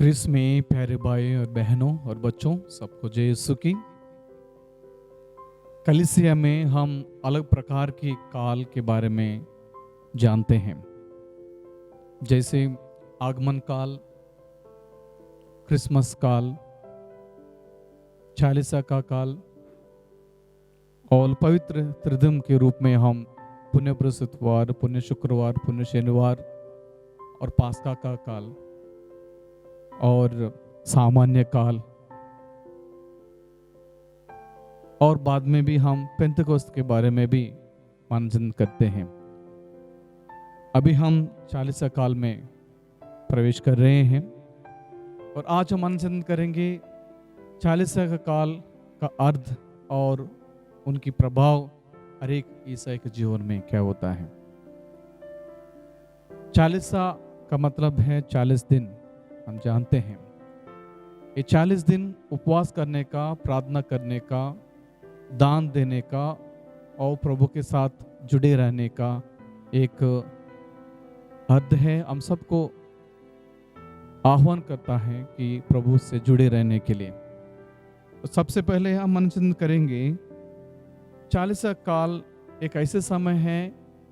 Chris में प्यारे भाई और बहनों और बच्चों सबको जय यीशु की। कलीसिया में हम अलग प्रकार की काल के बारे में जानते हैं, जैसे आगमन काल, क्रिसमस काल, चालीसा का काल और पवित्र त्रिदिन के रूप में हम पुण्य बृहस्पतिवार, पुण्य शुक्रवार, पुण्य शनिवार और पास्का का काल और सामान्य काल और बाद में भी हम पेंतेकोस्त के बारे में भी मनन करते हैं। अभी हम चालीसा काल में प्रवेश कर रहे हैं और आज हम मनन करेंगे चालीसा का काल का अर्थ और उनकी प्रभाव हर एक ईसाई के जीवन में क्या होता है। चालीसा का मतलब है 40 दिन, हम जानते हैं। ये 40 दिन उपवास करने का, प्रार्थना करने का, दान देने का और प्रभु के साथ जुड़े रहने का एक अर्थ है। हम सबको आह्वान करता है कि प्रभु से जुड़े रहने के लिए। तो सबसे पहले हम मनन करेंगे, चालीसा काल एक ऐसे समय है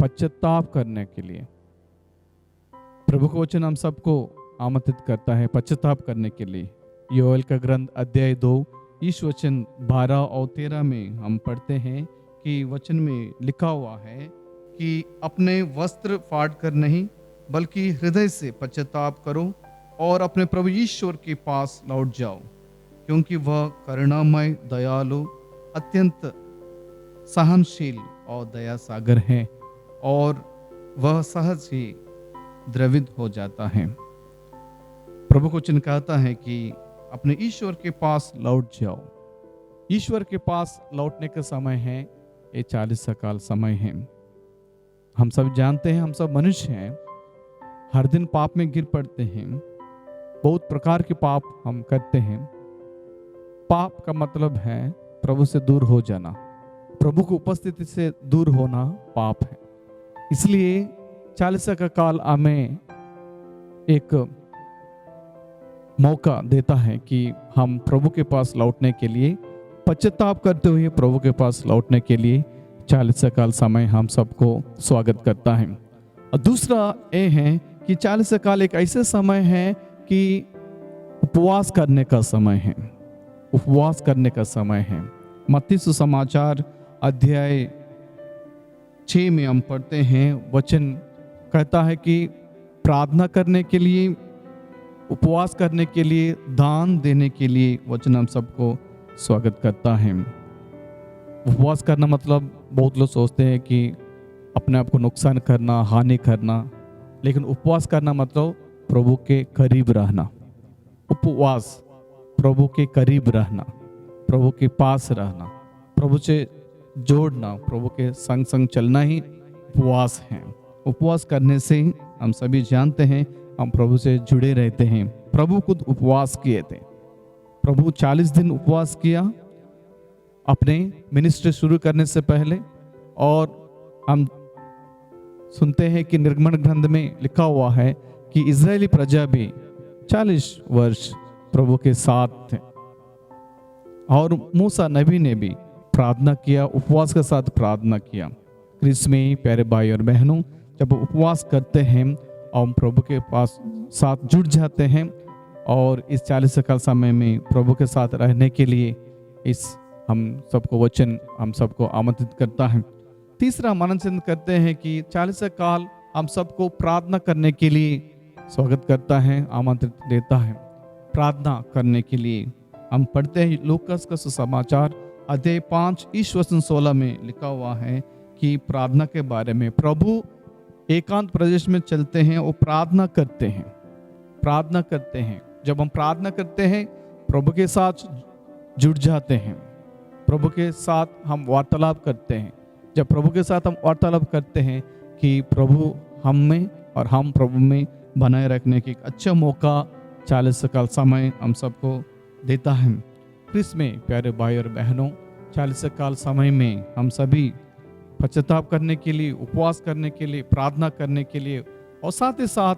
पश्चाताप करने के लिए। प्रभु का वचन हम सबको आमंत्रित करता है पश्चाताप करने के लिए। योएल का ग्रंथ अध्याय 2 इस वचन 12 और 13 में हम पढ़ते हैं कि वचन में लिखा हुआ है कि अपने वस्त्र फाड़ कर नहीं बल्कि हृदय से पश्चाताप करो और अपने प्रभु ईश्वर के पास लौट जाओ, क्योंकि वह करुणामय, दयालु, अत्यंत सहनशील और दया सागर है और वह सहज ही द्रवित हो जाता है। प्रभु को वचन कहता है कि अपने ईश्वर के पास लौट जाओ। ईश्वर के पास लौटने का समय है, ये 40 काल समय है। हम सब जानते हैं, हम सब मनुष्य हैं, हर दिन पाप में गिर पड़ते हैं। बहुत प्रकार के पाप हम करते हैं। पाप का मतलब है प्रभु से दूर हो जाना, प्रभु की उपस्थिति से दूर होना पाप है। इसलिए 40 का काल हमें एक मौका देता है कि हम प्रभु के पास लौटने के लिए, पश्चाताप करते हुए प्रभु के पास लौटने के लिए 40 काल समय हम सबको स्वागत करता है। और दूसरा ये है कि 40 काल एक ऐसे समय है कि उपवास करने का समय है। उपवास करने का समय है। मत्ती सुसमाचार अध्याय 6 में हम पढ़ते हैं, वचन कहता है कि प्रार्थना करने के लिए, उपवास करने के लिए, दान देने के लिए वचन हम सबको स्वागत करता है। उपवास करना मतलब बहुत लोग सोचते हैं कि अपने आप को नुकसान करना, हानि करना, लेकिन उपवास करना मतलब प्रभु के करीब रहना। उपवास प्रभु के करीब रहना, प्रभु के पास रहना, प्रभु से जोड़ना, प्रभु के संग संग चलना ही उपवास है। उपवास करने से हम सभी जानते हैं हम प्रभु से जुड़े रहते हैं। प्रभु खुद उपवास किए थे। प्रभु 40 दिन उपवास किया अपने मिनिस्ट्री शुरू करने से पहले। और हम सुनते हैं कि निर्गमन ग्रंथ में लिखा हुआ है कि इजरायली प्रजा भी 40 वर्ष प्रभु के साथ थे। और मूसा नबी ने भी प्रार्थना किया, उपवास के साथ प्रार्थना किया। क्रिस में प्यारे भाई और बहनों, जब उपवास करते हैं और हम प्रभु के पास साथ जुड़ जाते हैं और इस 40 काल समय में प्रभु के साथ रहने के लिए इस हम सबको वचन हम सबको आमंत्रित करता है। तीसरा मनन करते हैं कि 40 काल हम सबको प्रार्थना करने के लिए स्वागत करता है, आमंत्रित देता है। प्रार्थना करने के लिए हम पढ़ते हैं लूकास का सुसमाचार अध्याय 5 इस वचन 16 में लिखा हुआ है कि प्रार्थना के बारे में प्रभु एकांत प्रदेश में चलते हैं और प्रार्थना करते हैं। प्रार्थना करते हैं। जब हम प्रार्थना करते हैं प्रभु के साथ जुड़ जाते हैं, प्रभु के साथ हम वार्तालाप करते हैं। जब प्रभु के साथ हम वार्तालाप करते हैं कि प्रभु हम में और हम प्रभु में बनाए रखने की एक अच्छा मौका 40 काल समय हम सबको देता है। क्रिस में प्यारे भाई और बहनों, 40 काल समय में हम सभी पश्चाताप करने के लिए, उपवास करने के लिए, प्रार्थना करने के लिए और साथ ही साथ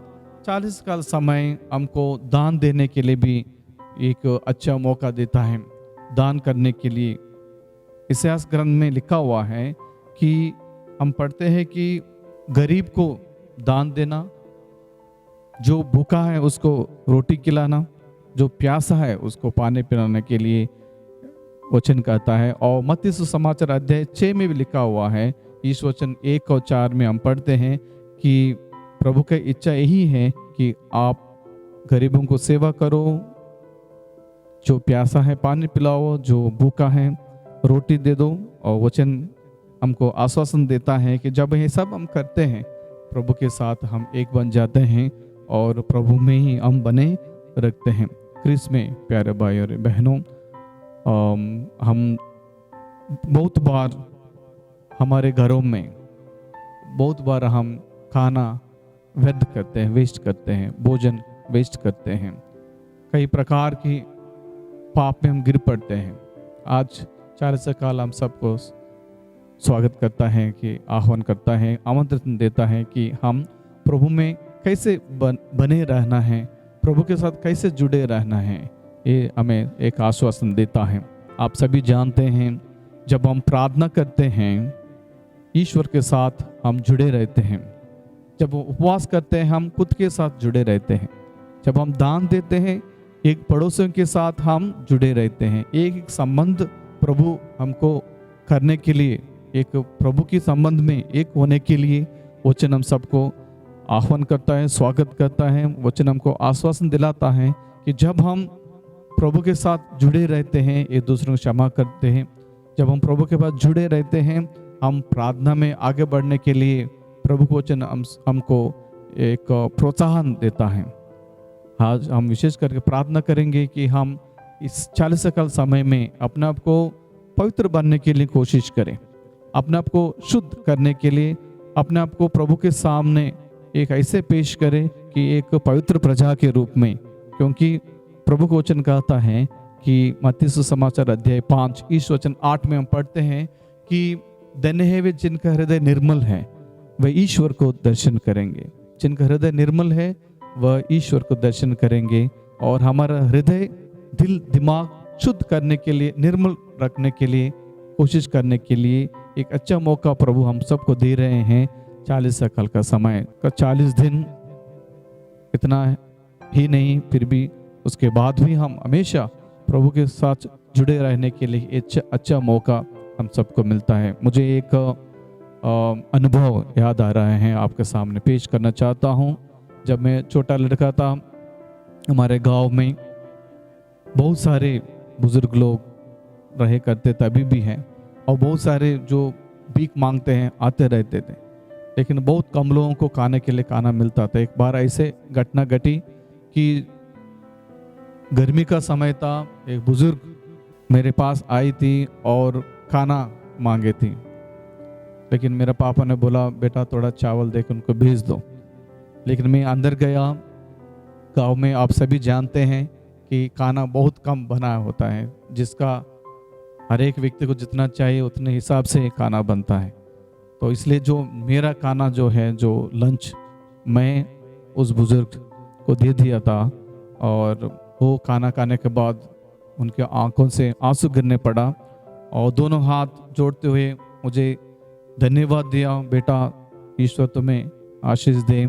40 साल समय हमको दान देने के लिए भी एक अच्छा मौका देता है। दान करने के लिए इतिहास ग्रंथ में लिखा हुआ है कि हम पढ़ते हैं कि गरीब को दान देना, जो भूखा है उसको रोटी खिलाना, जो प्यासा है उसको पानी पिलाने के लिए वचन कहता है। और मत्ती सुसमाचार अध्याय 6 में भी लिखा हुआ है, इस वचन 1 और 4 में हम पढ़ते हैं कि प्रभु की इच्छा यही है कि आप गरीबों को सेवा करो, जो प्यासा है पानी पिलाओ, जो भूखा है रोटी दे दो। और वचन हमको आश्वासन देता है कि जब ये सब हम करते हैं प्रभु के साथ हम एक बन जाते हैं और प्रभु में ही हम बने रखते हैं। क्रिस में प्यारे भाई और बहनों, हम बहुत बार हमारे घरों में बहुत बार हम खाना व्यर्थ करते हैं, वेस्ट करते हैं, भोजन वेस्ट करते हैं, कई प्रकार की पाप में हम गिर पड़ते हैं। आज 40 काल हम सबको स्वागत करता है कि आह्वान करता है, आमंत्रण देता है कि हम प्रभु में कैसे बने रहना है, प्रभु के साथ कैसे जुड़े रहना है, ये हमें एक आश्वासन देता है। आप सभी जानते हैं जब हम प्रार्थना करते हैं ईश्वर के साथ हम जुड़े रहते हैं, जब उपवास करते हैं हम खुद के साथ जुड़े रहते हैं, जब हम दान देते हैं एक पड़ोसियों के साथ हम जुड़े रहते हैं। एक संबंध प्रभु हमको करने के लिए, एक प्रभु के संबंध में एक होने के लिए वचन हम सबको आह्वान करता है, स्वागत करता है। वचन हमको आश्वासन दिलाता है कि जब हम प्रभु के साथ जुड़े रहते हैं एक दूसरे को क्षमा करते हैं, जब हम प्रभु के पास जुड़े रहते हैं हम प्रार्थना में आगे बढ़ने के लिए प्रभु को वचन हमको एक प्रोत्साहन देता है। आज हम विशेष करके प्रार्थना करेंगे कि हम इस 40 साल समय में अपने आप को पवित्र बनने के लिए कोशिश करें, अपने आप को शुद्ध करने के लिए अपने आप को प्रभु के सामने एक ऐसे पेश करें कि एक पवित्र प्रजा के रूप में, क्योंकि प्रभु को वचन कहता है कि मत्ती सुसमाचार अध्याय 5 इस वचन 8 में हम पढ़ते हैं कि धन्य है वे जिनका हृदय निर्मल है वह ईश्वर को दर्शन करेंगे। जिनका हृदय निर्मल है वह ईश्वर को दर्शन करेंगे। और हमारा हृदय दिल दिमाग शुद्ध करने के लिए, निर्मल रखने के लिए, कोशिश करने के लिए एक अच्छा मौका प्रभु हम सबको दे रहे हैं। 40 साल का समय का 40 दिन इतना ही नहीं, फिर भी उसके बाद भी हम हमेशा प्रभु के साथ जुड़े रहने के लिए एक अच्छा मौका हम सबको मिलता है। मुझे एक अनुभव याद आ रहा है, आपके सामने पेश करना चाहता हूँ। जब मैं छोटा लड़का था हमारे गांव में बहुत सारे बुजुर्ग लोग रहे करते थे, अभी भी हैं, और बहुत सारे जो भीख मांगते हैं आते रहते थे, लेकिन बहुत कम लोगों को खाने के लिए खाना मिलता था। एक बार ऐसे घटना घटी कि गर्मी का समय था, एक बुजुर्ग मेरे पास आई थी और खाना मांगे थी, लेकिन मेरे पापा ने बोला बेटा थोड़ा चावल देकर उनको भेज दो। लेकिन मैं अंदर गया, गांव में आप सभी जानते हैं कि खाना बहुत कम बना होता है, जिसका हर एक व्यक्ति को जितना चाहिए उतने हिसाब से खाना बनता है। तो इसलिए जो मेरा खाना जो है, जो लंच मैं उस बुजुर्ग को दे दिया था, और वो खाना खाने के बाद उनके आंखों से आंसू गिरने पड़ा और दोनों हाथ जोड़ते हुए मुझे धन्यवाद दिया, बेटा ईश्वर तुम्हें आशीष दे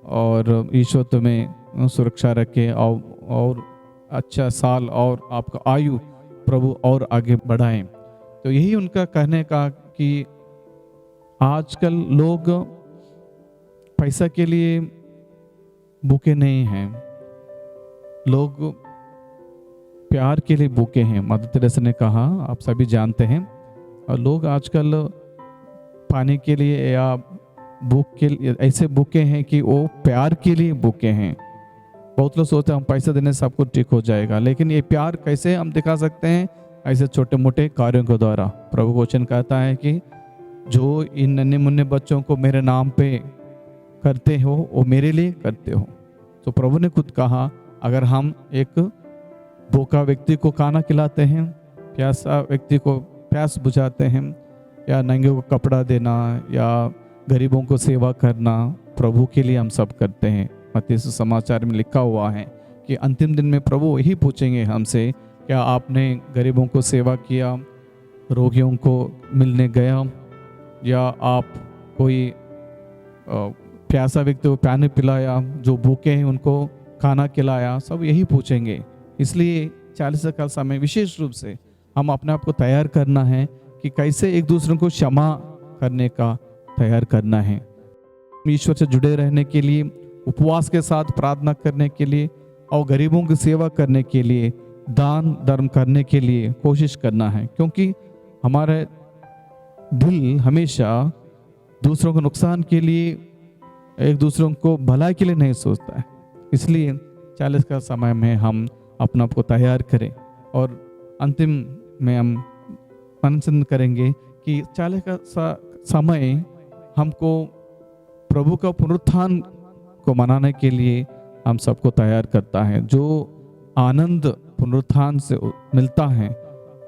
और ईश्वर तुम्हें सुरक्षा रखे और अच्छा साल और आपका आयु प्रभु और आगे बढ़ाएं। तो यही उनका कहने का कि आजकल लोग पैसा के लिए भूखे नहीं हैं, लोग प्यार के लिए भूखे हैं। मदर तेरेसा ने कहा, आप सभी जानते हैं, और लोग आजकल पाने के लिए या भूख के लिए ऐसे भूखे हैं कि वो प्यार के लिए भूखे हैं। बहुत लोग सोचते हैं हम पैसा देने से सब कुछ ठीक हो जाएगा, लेकिन ये प्यार कैसे हम दिखा सकते हैं? ऐसे छोटे मोटे कार्यों के द्वारा। प्रभु वचन कहता है कि जो इन नन्हे मुन्ने बच्चों को मेरे नाम पे करते हो वो मेरे लिए करते हो। तो प्रभु ने खुद कहा, अगर हम एक भूखा व्यक्ति को खाना खिलाते हैं, प्यासा व्यक्ति को प्यास बुझाते हैं, या नंगे को कपड़ा देना, या गरीबों को सेवा करना, प्रभु के लिए हम सब करते हैं। मत्ती सुसमाचार में लिखा हुआ है कि अंतिम दिन में प्रभु यही पूछेंगे हमसे, क्या आपने गरीबों को सेवा किया, रोगियों को मिलने गया, या आप कोई प्यासा व्यक्ति को पानी पिलाया, जो भूखे हैं उनको खाना खिलाया। सब यही पूछेंगे। इसलिए 40 का समय विशेष रूप से हम अपने आप को तैयार करना है कि कैसे एक दूसरे को क्षमा करने का तैयार करना है। ईश्वर से जुड़े रहने के लिए, उपवास के साथ प्रार्थना करने के लिए और गरीबों की सेवा करने के लिए, दान धर्म करने के लिए कोशिश करना है, क्योंकि हमारे दिल हमेशा दूसरों को नुकसान के लिए, एक दूसरों को भलाई के लिए नहीं सोचता है। इसलिए 40 का समय में हम अपना आप को तैयार करें और अंतिम में हम मनन करेंगे कि 40 का समय हमको प्रभु का पुनरुत्थान को मनाने के लिए हम सबको तैयार करता है। जो आनंद पुनरुत्थान से मिलता है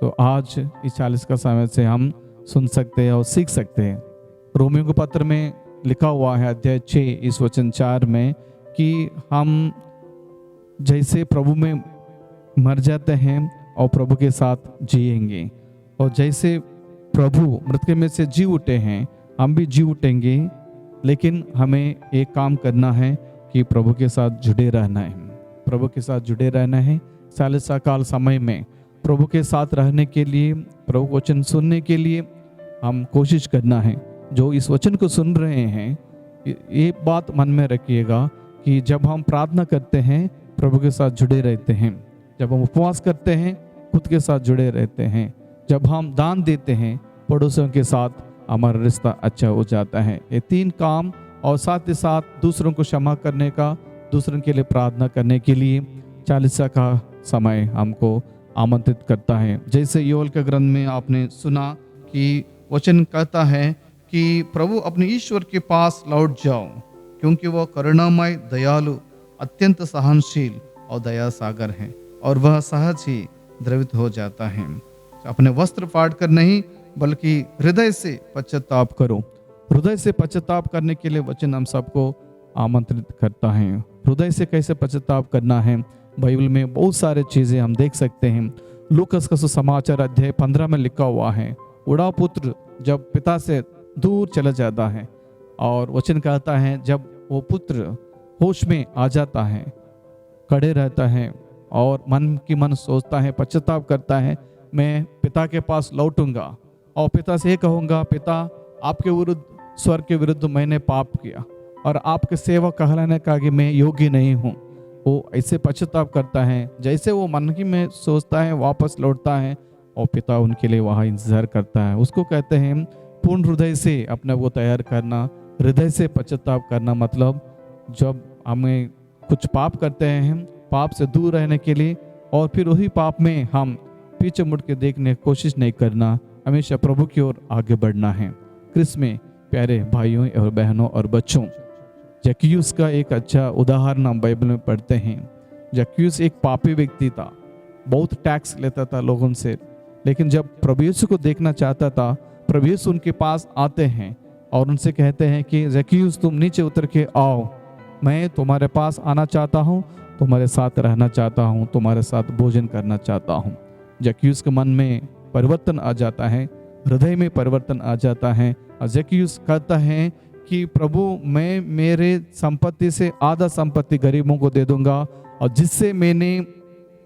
तो आज इस 40 का समय से हम सुन सकते हैं और सीख सकते हैं। रोमियो के पत्र में लिखा हुआ है अध्याय 6 इस वचन 4 में कि हम जैसे प्रभु में मर जाते हैं और प्रभु के साथ जिएंगे, और जैसे प्रभु मृत्यु में से जी उठे हैं हम भी जी उठेंगे। लेकिन हमें एक काम करना है कि प्रभु के साथ जुड़े रहना है। प्रभु के साथ जुड़े रहना है। 40 काल समय में प्रभु के साथ रहने के लिए, प्रभु वचन सुनने के लिए हम कोशिश करना है। जो इस वचन को सुन रहे हैं, ये बात मन में रखिएगा कि जब हम प्रार्थना करते हैं प्रभु के साथ जुड़े रहते हैं, जब हम उपवास करते हैं खुद के साथ जुड़े रहते हैं, जब हम दान देते हैं पड़ोसियों के साथ हमारा रिश्ता अच्छा हो जाता है। ये 3 काम, और साथ ही साथ दूसरों को क्षमा करने का, दूसरों के लिए प्रार्थना करने के लिए 40 का समय हमको आमंत्रित करता है। जैसे योएल के ग्रंथ में आपने सुना कि वचन कहता है कि प्रभु अपने ईश्वर के पास लौट जाओ, क्योंकि वह करुणामय, दयालु, अत्यंत सहनशील और दया सागर है, और वह सहज ही द्रवित हो जाता है। अपने वस्त्र फाड़ कर नहीं बल्कि हृदय से पश्चाताप करो। हृदय से पश्चाताप करने के लिए वचन हम सबको आमंत्रित करता है। हृदय से कैसे पश्चाताप करना है, बाइबल में बहुत सारे चीजें हम देख सकते हैं। लूकस का सुसमाचार अध्याय 15 में लिखा हुआ है, बूढ़ा पुत्र जब पिता से दूर चला जाता है, और वचन कहता है जब वो पुत्र होश में आ जाता है, खड़े रहता है और मन की मन सोचता है, पश्चाताप करता है, मैं पिता के पास लौटूंगा और पिता से कहूँगा, पिता आपके विरुद्ध, स्वर्ग के विरुद्ध मैंने पाप किया और आपके सेवा कहलाने का कि मैं योग्य नहीं हूँ। वो ऐसे पश्चाताप करता है, जैसे वो मन की में सोचता है वापस लौटता है, और पिता उनके लिए वहाँ इंतजार करता है। उसको कहते हैं पूर्ण हृदय से अपने को तैयार करना। हृदय से पश्चाताप करना मतलब जब हमें कुछ पाप करते हैं, पाप से दूर रहने के लिए, और फिर वही पाप में हम पीछे मुड़ के देखने की कोशिश नहीं करना, हमेशा प्रभु की ओर आगे बढ़ना है। क्रिस्त में प्यारे भाइयों और बहनों और बच्चों, जक्यूस का एक अच्छा उदाहरण हम बाइबल में पढ़ते हैं। जक्यूस एक पापी व्यक्ति था, बहुत टैक्स लेता था लोगों से, लेकिन जब प्रभु यीशु को देखना चाहता था, प्रभु यीशु उनके पास आते हैं और उनसे कहते हैं कि जक्यूस तुम नीचे उतर के आओ, मैं तुम्हारे पास आना चाहता हूँ, तुम्हारे साथ रहना चाहता हूँ, तुम्हारे साथ भोजन करना चाहता हूँ। जक्यूस के मन में परिवर्तन आ जाता है, हृदय में परिवर्तन आ जाता है, और जक्यूस कहता है कि प्रभु मैं मेरे संपत्ति से आधा संपत्ति गरीबों को दे दूंगा, और जिससे मैंने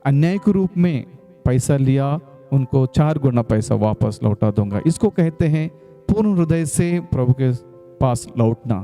अन्याय के रूप में पैसा लिया उनको 4 गुना पैसा वापस लौटा दूंगा। इसको कहते हैं पूर्ण हृदय से प्रभु के पास लौटना।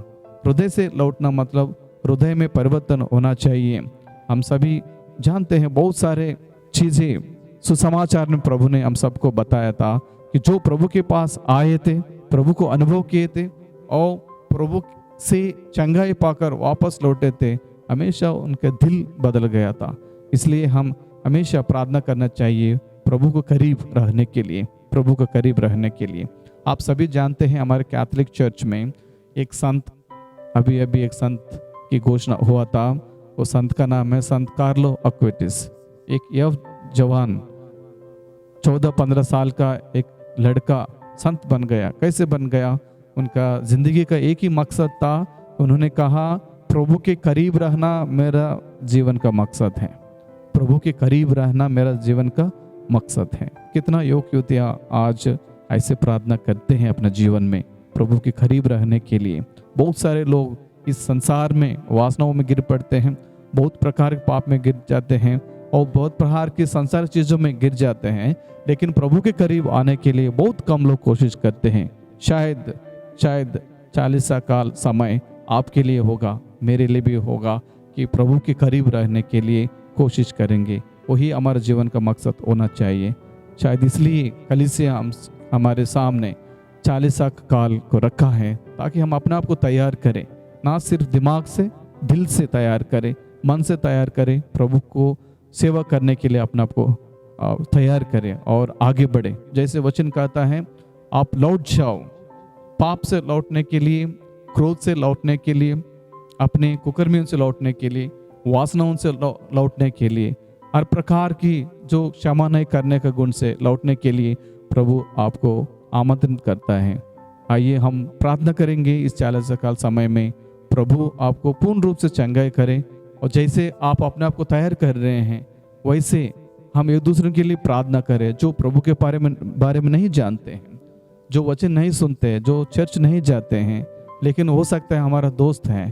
हृदय से लौटना मतलब हृदय में परिवर्तन होना चाहिए। हम सभी जानते हैं बहुत सारे चीजें सुसमाचार में प्रभु ने हम सबको बताया था कि जो प्रभु के पास आए थे, प्रभु को अनुभव किए थे और प्रभु से चंगाई पाकर वापस लौटे थे, हमेशा उनका दिल बदल गया था। इसलिए हम हमेशा प्रार्थना करना चाहिए प्रभु को करीब रहने के लिए, प्रभु को करीब रहने के लिए। आप सभी जानते हैं हमारे कैथोलिक चर्च में एक संत, अभी एक संत की घोषणा हुआ था। वो संत का नाम है संत कार्लो एक्विटिस। एक यव जवान 14-15 साल का एक लड़का संत बन गया। कैसे बन गया? उनका जिंदगी का एक ही मकसद था, उन्होंने कहा प्रभु के करीब रहना मेरा जीवन का मकसद है। प्रभु के करीब रहना मेरा जीवन का मकसद है। कितना युवतियाँ आज ऐसे प्रार्थना करते हैं अपने जीवन में प्रभु के करीब रहने के लिए। बहुत सारे लोग इस संसार में वासनाओं में गिर पड़ते हैं, बहुत प्रकार के पाप में गिर जाते हैं और बहुत प्रकार की संसार चीज़ों में गिर जाते हैं, लेकिन प्रभु के करीब आने के लिए बहुत कम लोग कोशिश करते हैं। शायद 40 साल समय आपके लिए होगा, मेरे लिए भी होगा कि प्रभु के करीब रहने के लिए कोशिश करेंगे। वही हमारे जीवन का मकसद होना चाहिए। शायद इसलिए कलीसिया हमारे सामने 40 साल को रखा है, ताकि हम अपने आप को तैयार करें, ना सिर्फ दिमाग से, दिल से तैयार करें, मन से तैयार करें, प्रभु को सेवा करने के लिए अपने आप को तैयार करें और आगे बढ़े। जैसे वचन कहता है, आप लौट जाओ, पाप से लौटने के लिए, क्रोध से लौटने के लिए, अपने कुकर्मियों से लौटने के लिए, वासनाओं से लौटने के लिए, हर प्रकार की जो क्षमा नहीं करने का गुण से लौटने के लिए प्रभु आपको आमंत्रित करता है। आइए हम प्रार्थना करेंगे इस 40 साल समय में प्रभु आपको पूर्ण रूप से चंगाई करे। और जैसे आप अपने आप को तैयार कर रहे हैं, वैसे हम एक दूसरे के लिए प्रार्थना करें। जो प्रभु के बारे में नहीं जानते हैं, जो वचन नहीं सुनते, जो चर्च नहीं जाते हैं, लेकिन हो सकता है हमारा दोस्त है,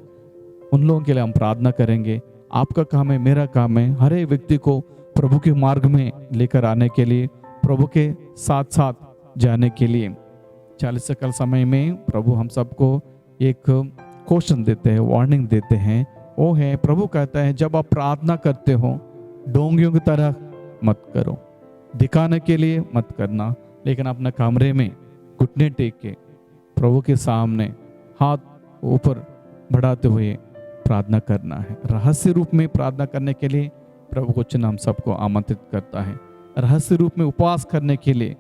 उन लोगों के लिए हम प्रार्थना करेंगे। आपका काम है, मेरा काम है, हर एक व्यक्ति को प्रभु के मार्ग में लेकर आने के लिए, प्रभु के साथ साथ जाने के लिए। 40 साल समय में प्रभु हम सबको एक क्वेश्चन देते हैं, वार्निंग देते हैं। वो है, प्रभु कहता है, जब आप प्रार्थना करते हो डोंगियों की तरह मत करो, दिखाने के लिए मत करना, लेकिन अपना कमरे में घुटने टेक के प्रभु के सामने हाथ ऊपर बढ़ाते हुए प्रार्थना करना है। रहस्य रूप में प्रार्थना करने के लिए प्रभु को हम सबको आमंत्रित करता है। रहस्य रूप में उपवास करने के लिए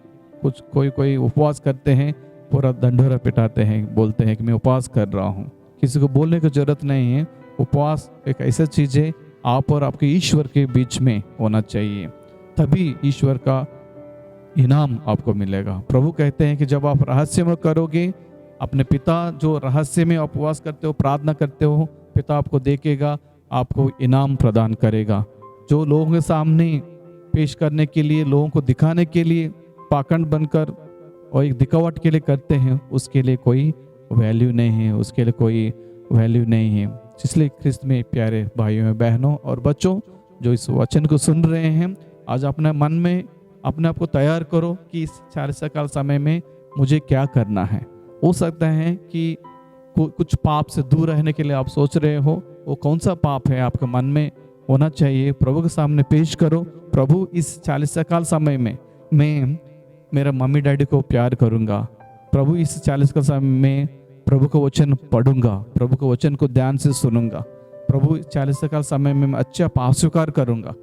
कोई उपवास करते हैं, पूरा दंडोरा पिटाते हैं, बोलते हैं कि मैं उपवास कर रहा हूँ। किसी को बोलने की जरूरत नहीं है। उपवास एक ऐसा चीज है, आप और आपके ईश्वर के बीच में होना चाहिए, तभी ईश्वर का इनाम आपको मिलेगा। प्रभु कहते हैं कि जब आप रहस्य में करोगे, अपने पिता जो रहस्य में उपवास करते हो, प्रार्थना करते हो, पिता आपको देखेगा, आपको इनाम प्रदान करेगा। जो लोगों के सामने पेश करने के लिए, लोगों को दिखाने के लिए पाखंड बनकर और एक दिखावट के लिए करते हैं, उसके लिए कोई वैल्यू नहीं है, उसके लिए कोई वैल्यू नहीं है। इसलिए ख्रिस्त में प्यारे भाइयों बहनों और बच्चों जो इस वचन को सुन रहे हैं, आज अपने मन में अपने आप को तैयार करो कि इस 40 साल समय में मुझे क्या करना है। हो सकता है कि कुछ पाप से दूर रहने के लिए आप सोच रहे हो, वो कौन सा पाप है आपके मन में होना चाहिए, प्रभु के सामने पेश करो। प्रभु इस 40 साल समय में मैं मेरा मम्मी डैडी को प्यार करूँगा, प्रभु इस 40 साल समय में प्रभु का वचन पढ़ूंगा, प्रभु के वचन को ध्यान से सुनूंगा, प्रभु इस 40 साल समय में मैं अच्छा पाप स्वीकार करूंगा,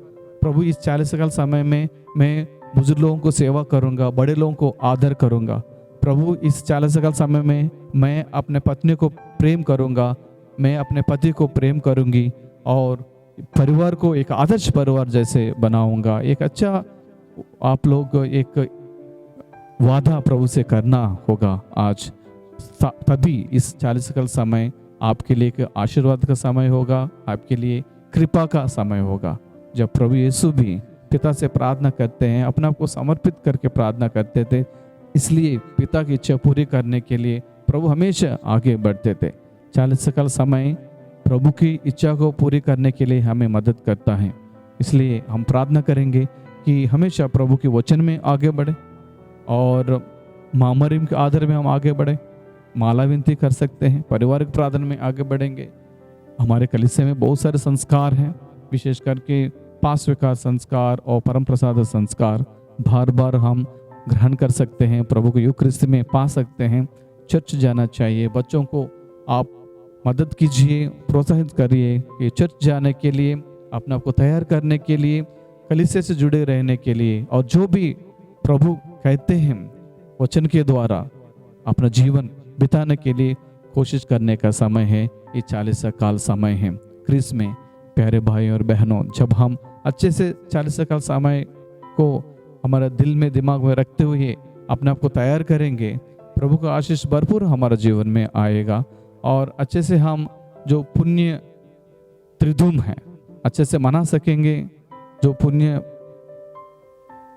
प्रभु इस 40 साल समय में मैं बुजुर्ग लोगों को सेवा करूंगा, बड़े लोगों को आदर करूंगा, प्रभु इस 40 साल समय में मैं अपने पत्नी को प्रेम करूंगा, मैं अपने पति को प्रेम करूंगी और परिवार को एक आदर्श परिवार जैसे बनाऊंगा। एक अच्छा आप लोग एक वादा प्रभु से करना होगा आज, तभी इस 40 साल समय आपके लिए एक आशीर्वाद का समय होगा, आपके लिए कृपा का समय होगा। जब प्रभु यीशु भी पिता से प्रार्थना करते हैं, अपने आप को समर्पित करके प्रार्थना करते थे, इसलिए पिता की इच्छा पूरी करने के लिए प्रभु हमेशा आगे बढ़ते थे। 40 साल समय प्रभु की इच्छा को पूरी करने के लिए हमें मदद करता है। इसलिए हम प्रार्थना करेंगे कि हमेशा प्रभु के वचन में आगे बढ़े और मामरिम के आदर में हम आगे बढ़े, माला विनती कर सकते हैं, पारिवारिक प्रार्थना में आगे बढ़ेंगे। हमारे कलीसिया में बहुत सारे संस्कार हैं, विशेष करके पास स्वीकार संस्कार और परम प्रसाद संस्कार बार बार हम ग्रहण कर सकते हैं, प्रभु को यूक्रिस्त में पा सकते हैं। चर्च जाना चाहिए, बच्चों को आप मदद कीजिए, प्रोत्साहित करिए कि चर्च जाने के लिए, अपने आप को तैयार करने के लिए, कलीसिया से जुड़े रहने के लिए, और जो भी प्रभु कहते हैं वचन के द्वारा अपना जीवन बिताने के लिए कोशिश करने का समय है। ये 40 साल समय है। क्रिस में प्यारे भाई और बहनों, जब हम अच्छे से 40 साल समय को हमारा दिल में दिमाग में रखते हुए अपने आप को तैयार करेंगे, प्रभु का आशीष भरपूर हमारे जीवन में आएगा और अच्छे से हम जो पुण्य त्रिधुम है अच्छे से मना सकेंगे, जो पुण्य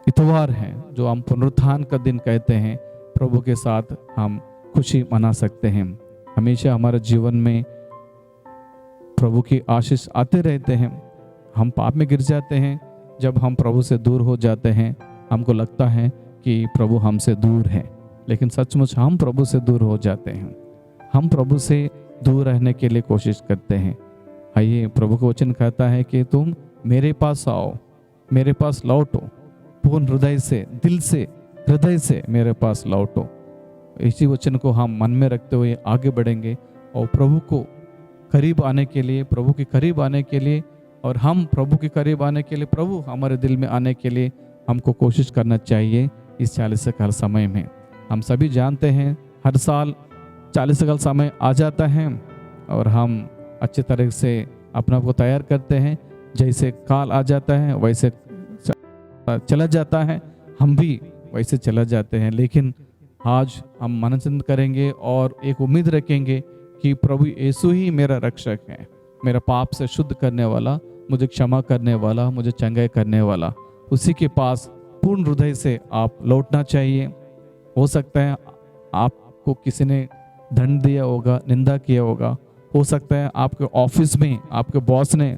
इतवार है, जो हम पुनरुत्थान का दिन कहते हैं, प्रभु के साथ हम खुशी मना सकते हैं। हमेशा हमारे जीवन में प्रभु की आशीष आते रहते हैं। हम पाप में गिर जाते हैं, जब हम प्रभु से दूर हो जाते हैं हमको लगता है कि प्रभु हमसे दूर है, लेकिन सचमुच हम प्रभु से दूर हो जाते हैं। हम प्रभु से दूर रहने के लिए कोशिश करते हैं। आइए, प्रभु का वचन कहता है कि तुम मेरे पास आओ, मेरे पास लौटो, पूर्ण हृदय से, दिल से, हृदय से मेरे पास लौटो। इसी वचन को हम मन में रखते हुए आगे बढ़ेंगे और प्रभु को करीब आने के लिए, प्रभु के करीब आने के लिए, और हम प्रभु के करीब आने के लिए, प्रभु हमारे दिल में आने के लिए हमको कोशिश करना चाहिए। इस 40 साल समय में हम सभी जानते हैं हर साल 40 साल समय आ जाता है और हम अच्छे तरह से अपना को तैयार करते हैं। जैसे काल आ जाता है वैसे चला जाता है, हम भी वैसे चला जाते हैं। लेकिन आज हम मनन करेंगे और एक उम्मीद रखेंगे कि प्रभु यीशु ही मेरा रक्षक है, मेरा पाप से शुद्ध करने वाला, मुझे क्षमा करने वाला, मुझे चंगाई करने वाला। उसी के पास पूर्ण हृदय से आप लौटना चाहिए। हो सकता है आपको किसी ने दंड दिया होगा, निंदा किया होगा, हो सकता है आपके ऑफिस में आपके बॉस ने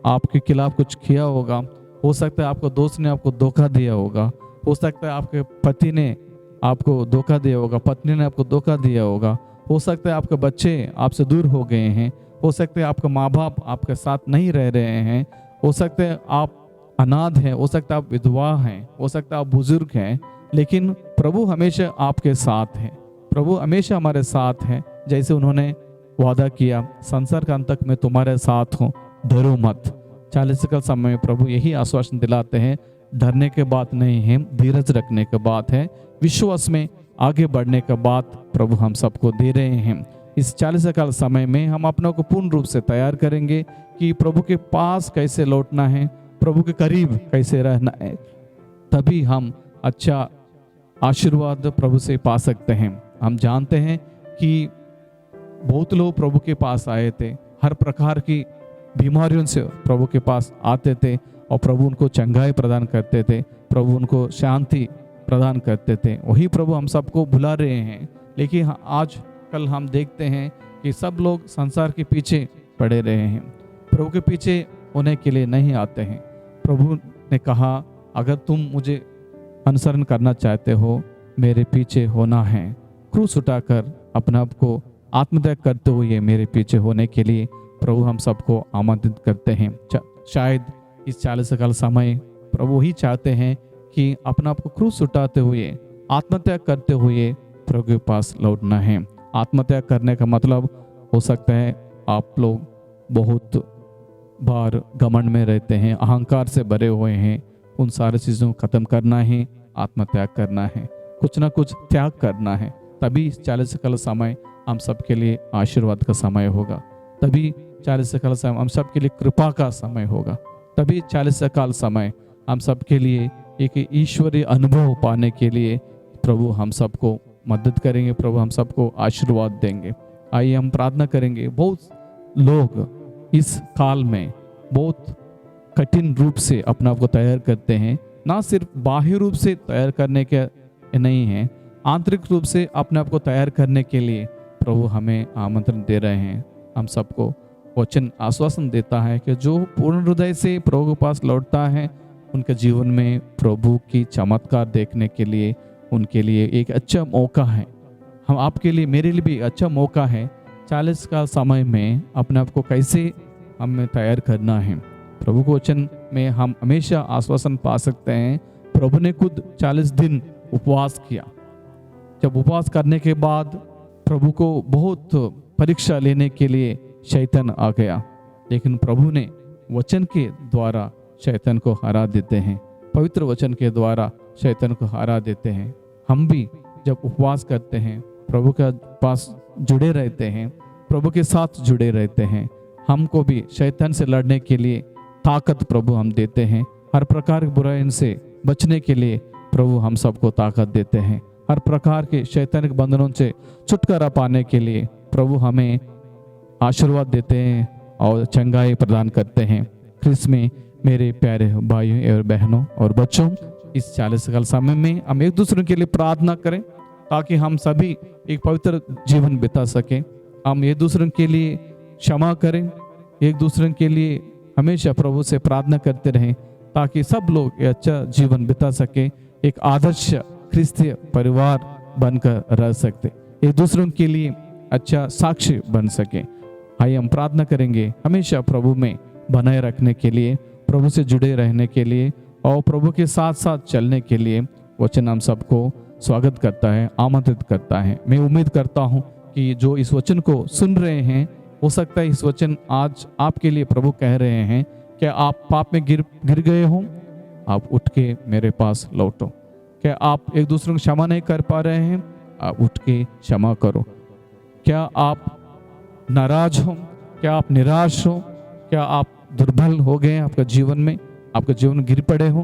आपके खिलाफ कुछ किया होगा, हो सकता है आपको दोस्त ने आपको धोखा दिया होगा, हो सकता है आपके पति ने आपको धोखा दिया होगा, पत्नी ने आपको धोखा दिया होगा, हो सकता है आपके बच्चे आपसे दूर हो गए हैं, हो सकता है आपके माँ बाप आपके साथ नहीं रह रहे हैं, हो सकता है आप अनाथ हैं, हो सकता है आप विधवा हैं, हो सकता है आप बुजुर्ग हैं, लेकिन प्रभु हमेशा आपके साथ है। प्रभु हमेशा हमारे साथ है। जैसे उन्होंने वादा किया, संसार का अंत तक मैं तुम्हारे साथ हूँ, डरो मत। 40 का समय में प्रभु यही आश्वासन दिलाते हैं। डरने के बात नहीं है, धीरज रखने के बात है, विश्वास में आगे बढ़ने का बात प्रभु हम सबको दे रहे हैं। इस 40 काल समय में हम अपनों को पूर्ण रूप से तैयार करेंगे कि प्रभु के पास कैसे लौटना है, प्रभु के करीब कैसे रहना है, तभी हम अच्छा आशीर्वाद प्रभु से पा सकते हैं। हम जानते हैं कि बहुत लोग प्रभु के पास आए थे, हर प्रकार की बीमारियों से प्रभु के पास आते थे और प्रभु उनको चंगाई प्रदान करते थे, प्रभु उनको शांति प्रदान करते थे। वही प्रभु हम सबको बुला रहे हैं। लेकिन आज कल हम देखते हैं कि सब लोग संसार के पीछे पड़े रहे हैं, प्रभु के पीछे होने के लिए नहीं आते हैं। प्रभु ने कहा, अगर तुम मुझे अनुसरण करना चाहते हो, मेरे पीछे होना है। क्रूस उठाकर अपने आप को आत्मत्याग करते हुए मेरे पीछे होने के लिए प्रभु हम सबको आमंत्रित करते हैं। शायद इस 40 साल समय प्रभु ही चाहते हैं कि अपना आप को क्रूस उठाते हुए, आत्मत्याग करते हुए प्रभु के पास लौटना है। आत्मत्याग करने का मतलब हो सकता है आप लोग बहुत बार घमंड में रहते हैं, अहंकार से भरे हुए हैं, उन सारी चीज़ों को खत्म करना है, आत्मत्याग करना है, कुछ ना कुछ त्याग करना है। तभी 40 साल समय हम सबके लिए आशीर्वाद का समय होगा, तभी 40 साल समय हम सबके लिए कृपा का समय होगा, तभी 40 साल समय हम सबके लिए एक ईश्वरीय अनुभव पाने के लिए प्रभु हम सबको मदद करेंगे, प्रभु हम सबको आशीर्वाद देंगे। आइए हम प्रार्थना करेंगे। बहुत लोग इस काल में बहुत कठिन रूप से अपना आप को तैयार करते हैं, ना सिर्फ बाह्य रूप से तैयार करने के नहीं है, आंतरिक रूप से अपने आप को तैयार करने के लिए प्रभु हमें आमंत्रण दे रहे हैं। हम सबको वचन आश्वासन देता है कि जो पूर्ण हृदय से प्रभु के पास लौटता है, उनके जीवन में प्रभु की चमत्कार देखने के लिए उनके लिए एक अच्छा मौका है। हम आपके लिए, मेरे लिए भी अच्छा मौका है। 40 का समय में अपने आप को कैसे हमें तैयार करना है, प्रभु के वचन में हम हमेशा आश्वासन पा सकते हैं। प्रभु ने खुद 40 दिन उपवास किया। जब उपवास करने के बाद प्रभु को बहुत परीक्षा लेने के लिए शैतान आ गया, लेकिन प्रभु ने वचन के द्वारा शैतान को हरा देते हैं, पवित्र वचन के द्वारा शैतान को हरा देते हैं। हम भी जब उपवास करते हैं, प्रभु के पास जुड़े रहते हैं, प्रभु के साथ जुड़े रहते हैं, हमको भी शैतान से लड़ने के लिए ताकत प्रभु हम देते हैं। हर प्रकार की बुराई से बचने के लिए प्रभु हम सबको ताकत देते हैं। हर प्रकार के शैतानिक बंधनों से छुटकारा पाने के लिए प्रभु हमें आशीर्वाद देते हैं और चंगाई प्रदान करते हैं। ख्रिस्त में मेरे प्यारे भाइयों और बहनों और बच्चों, इस 40 साल समय में हम एक दूसरे के लिए प्रार्थना करें ताकि हम सभी एक पवित्र जीवन बिता सकें। हम एक दूसरे के लिए क्षमा करें, एक दूसरे के लिए हमेशा प्रभु से प्रार्थना करते रहें ताकि सब लोग ये अच्छा जीवन बिता सके, एक आदर्श ख्रिस्तीय परिवार बनकर रह सकते, एक दूसरों के लिए अच्छा साक्षी बन सके। आइए हम प्रार्थना करेंगे हमेशा प्रभु में बनाए रखने के लिए, प्रभु से जुड़े रहने के लिए और प्रभु के साथ साथ चलने के लिए। वचन हम सबको स्वागत करता है, आमंत्रित करता है। मैं उम्मीद करता हूँ कि जो इस वचन को सुन रहे हैं, हो सकता है इस वचन आज आपके लिए प्रभु कह रहे हैं कि आप पाप में गिर गए हो, आप उठ के मेरे पास लौटो। क्या आप एक दूसरे को क्षमा नहीं कर पा रहे हैं, आप उठ के क्षमा करो। क्या आप नाराज हो, क्या आप निराश हो, क्या आप दुर्बल हो गए आपका जीवन में, आपका जीवन गिर पड़े हो,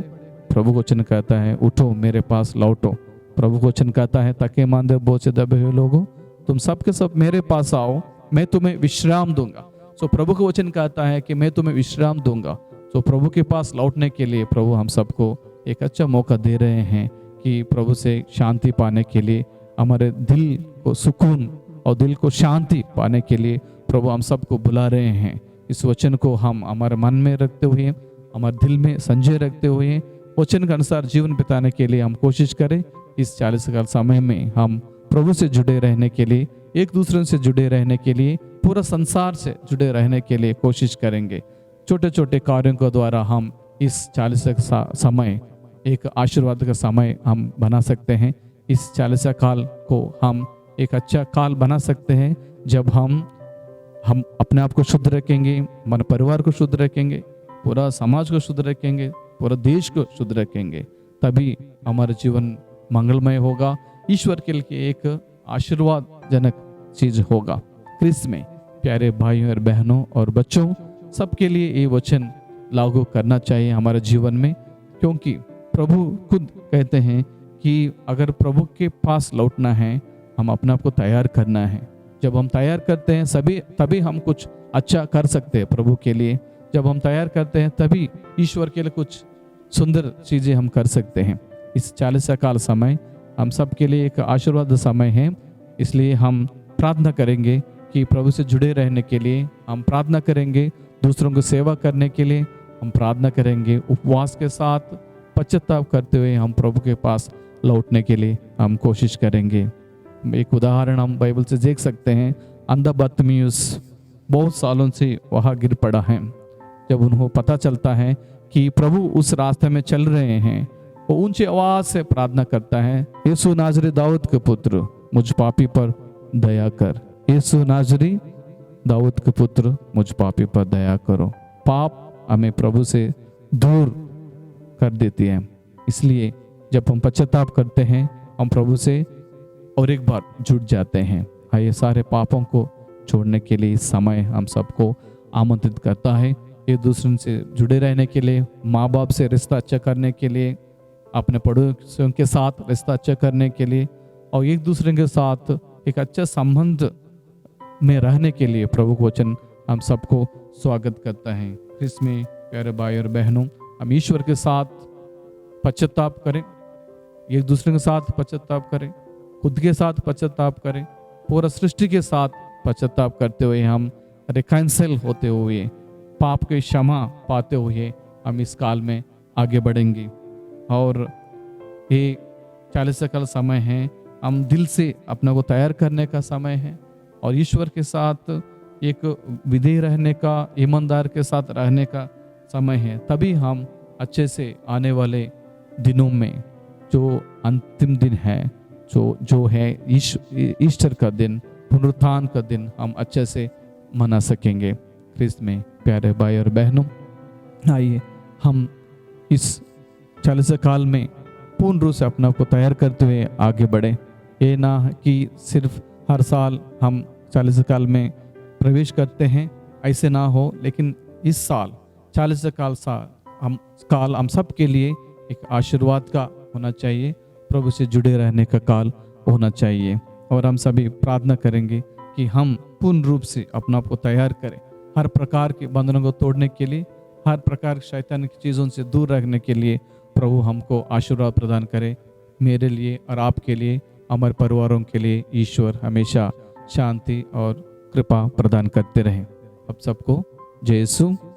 प्रभु वचन कहता है उठो मेरे पास लौटो। प्रभु वचन कहता है तके मांदे बोझ दबे हुए लोगों, तुम सबके सब मेरे पास आओ, मैं तुम्हें विश्राम दूंगा। सो प्रभु का वचन कहता है कि मैं तुम्हें विश्राम दूंगा। सो प्रभु के पास लौटने के लिए प्रभु हम सबको एक अच्छा मौका दे रहे हैं कि प्रभु से शांति पाने के लिए, हमारे दिल को सुकून और दिल को शांति पाने के लिए प्रभु हम सबको बुला रहे हैं। इस वचन को हम हमारे मन में रखते हुए, हमारे दिल में संजय रखते हुए वचन के अनुसार जीवन बिताने के लिए हम कोशिश करें। इस 40 साल समय में हम प्रभु से जुड़े रहने के लिए, एक दूसरे से जुड़े रहने के लिए, पूरा संसार से जुड़े रहने के लिए कोशिश करेंगे। छोटे छोटे कार्यों के द्वारा हम इस 40 का समय एक आशीर्वाद का समय हम बना सकते हैं। इस 40 काल को हम एक अच्छा काल बना सकते हैं जब हम अपने आप को शुद्ध रखेंगे, हमारे परिवार को शुद्ध रखेंगे, पूरा समाज को शुद्ध रखेंगे, पूरा देश को शुद्ध रखेंगे, तभी हमारा जीवन मंगलमय होगा, ईश्वर के लिए एक आशीर्वादजनक चीज होगा। ख्रिस्त में प्यारे भाइयों और बहनों और बच्चों, सबके लिए ये वचन लागू करना चाहिए हमारे जीवन में, क्योंकि प्रभु खुद कहते हैं कि अगर प्रभु के पास लौटना है, हम अपने आप को तैयार करना है। जब हम तैयार करते हैं तभी हम कुछ अच्छा कर सकते हैं प्रभु के लिए। जब हम तैयार करते हैं तभी ईश्वर के लिए कुछ सुंदर चीज़ें हम कर सकते हैं। इस 40 काल समय हम सब के लिए एक आशीर्वाद समय है, इसलिए हम प्रार्थना करेंगे कि प्रभु से जुड़े रहने के लिए, हम प्रार्थना करेंगे दूसरों को सेवा करने के लिए, हम प्रार्थना करेंगे उपवास के साथ पश्चाताप करते हुए हम प्रभु के पास लौटने के लिए हम कोशिश करेंगे। एक उदाहरण हम बाइबल से देख सकते हैं। अंधा बर्तिमेयुस बहुत सालों से वहाँ गिर पड़ा है। जब उन्हें पता चलता है कि प्रभु उस रास्ते में चल रहे हैं, वो ऊंची आवाज से प्रार्थना करता है, यीशु नाजरी दाऊद के पुत्र मुझ पापी पर दया कर। यीशु नाजरी दाऊद के पुत्र मुझ पापी पर दया करो। पाप हमें प्रभु से दूर कर देती है, इसलिए जब हम पश्चाताप करते हैं हम प्रभु से और एक बार जुड़ जाते हैं। आइए सारे पापों को छोड़ने के लिए इस समय हम सबको आमंत्रित करता है, एक दूसरे से जुड़े रहने के लिए, माँ बाप से रिश्ता अच्छा करने के लिए, अपने पड़ोसियों के साथ रिश्ता अच्छा करने के लिए और एक दूसरे के साथ एक अच्छा संबंध में रहने के लिए प्रभु का वचन हम सबको स्वागत करता है। इसमें प्यारे भाई और बहनों, हम ईश्वर के साथ पश्चाताप करें, एक दूसरे के साथ पश्चाताप करें, खुद के साथ पश्चाताप करें, पूरा सृष्टि के साथ पश्चाताप करते हुए हम रिकंसिल होते हुए, पाप के क्षमा पाते हुए हम इस काल में आगे बढ़ेंगे। और ये 40 का समय है, हम दिल से अपने को तैयार करने का समय है और ईश्वर के साथ एक विधेय रहने का, ईमानदार के साथ रहने का समय है। तभी हम अच्छे से आने वाले दिनों में, जो अंतिम दिन है, जो है ईस्टर का दिन, पुनरुत्थान का दिन, हम अच्छे से मना सकेंगे। ख्रिस्त में प्यारे भाई और बहनों, आइए हम इस 40 काल में पूर्ण रूप से अपना को तैयार करते हुए आगे बढ़े। ये ना कि सिर्फ हर साल हम 40 काल में प्रवेश करते हैं, ऐसे ना हो, लेकिन इस साल 40 काल हम सब के लिए एक आशीर्वाद का होना चाहिए, प्रभु से जुड़े रहने का काल होना चाहिए। और हम सभी प्रार्थना करेंगे कि हम पूर्ण रूप से अपना आप को तैयार करें हर प्रकार के बंधनों को तोड़ने के लिए, हर प्रकार की शैतान की चीज़ों से दूर रखने के लिए प्रभु हमको आशीर्वाद प्रदान करे। मेरे लिए और आपके लिए, हमारे परिवारों के लिए ईश्वर हमेशा शांति और कृपा प्रदान करते रहें। अब सबको जय यीशु।